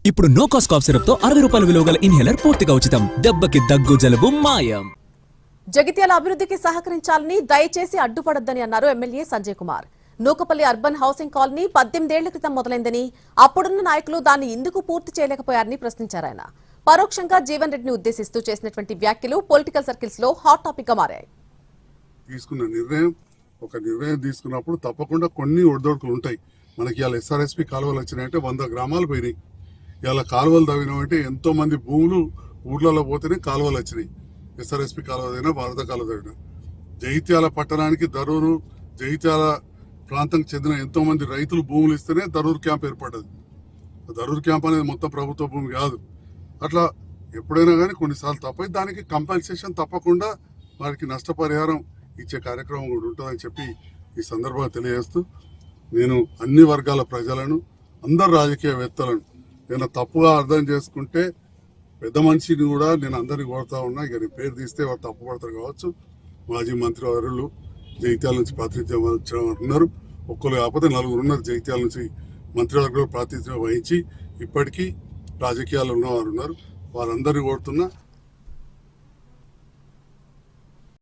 ఇప్పుడు no cost cough syrup తో 60 రూపాయల విలువ గల ఇన్హేలర్ పూర్తిగా ఉచితం. దెబ్బకి దగ్గు జలుబు మాయం. జగిత్యాల అభివృద్ధికి సహకరించాలని దయచేసి అడ్డుపడొద్దని అన్నారు MLA Sanjay Kumar. Nukapalli urban housing colony 18 ఏళ్ల క్రితం మొదలైందని, అప్పుడున్న నాయకులు దాన్ని ఎందుకు పూర్తి చేయలేకపోయారని ప్రశ్నించారు ఆయన. పరోక్షంగా జీవన్ రెడ్డిని ఉద్దేశిస్తూ చేసినటువంటి వ్యాఖ్యలు పొలిటికల్ సర్కిల్స్ లో హాట్ టాపిక్ గా మారాయి. తీసుకున్న నిర్ణయం తీసుకున్నప్పుడు తప్పకుండా కొన్ని ఒడిదొడుకులు ఉంటాయి. మనకి ఇవాళ ఎస్ఆర్ఎస్పి కాలువలు వచ్చినాయంటే 100 గ్రామాలు పోయినాయి. ఇలా కాలువలు తవ్వినామంటే ఎంతో మంది భూములు ఊర్లలో పోతేనే కాలువలు వచ్చినాయి. ఎస్ఆర్ఎస్పి కాలువ అయినా వరద కాలువ అయినా జగిత్యాల పట్టణానికి దరూరు జగిత్యాల ప్రాంతానికి చెందిన ఎంతో మంది రైతులు భూములు ఇస్తేనే దరూరు క్యాంప్ ఏర్పడ్డది. దరూరు క్యాంప్ అనేది మొత్తం ప్రభుత్వ భూమి కాదు. అట్లా ఎప్పుడైనా కానీ కొన్నిసార్లు తప్పై దానికి కంపల్సేషన్ తప్పకుండా వారికి నష్టపరిహారం ఇచ్చే కార్యక్రమం కూడా ఉంటుందని చెప్పి ఈ సందర్భంగా తెలియజేస్తూ, నేను అన్ని వర్గాల ప్రజలను, అందరు రాజకీయవేత్తలను నేను తప్పుగా అర్థం చేసుకుంటే పెద్ద మనిషిని కూడా నేను అందరినీ కోరుతా ఉన్నా. ఇక నేను పేరు తీస్తే వారు తప్పుపడతారు కావచ్చు. మాజీ మంత్రి వర్యులు జగిత్యాల నుంచి ప్రాతినిధ్యం వహించారు. ఒక్కరు కాకపోతే 4 ఉన్నారు జగిత్యాల నుంచి మంత్రివర్గంలో ప్రాతినిధ్యం వహించి ఇప్పటికీ రాజకీయాలు ఉన్నవారు ఉన్నారు. వారందరినీ కోరుతున్నా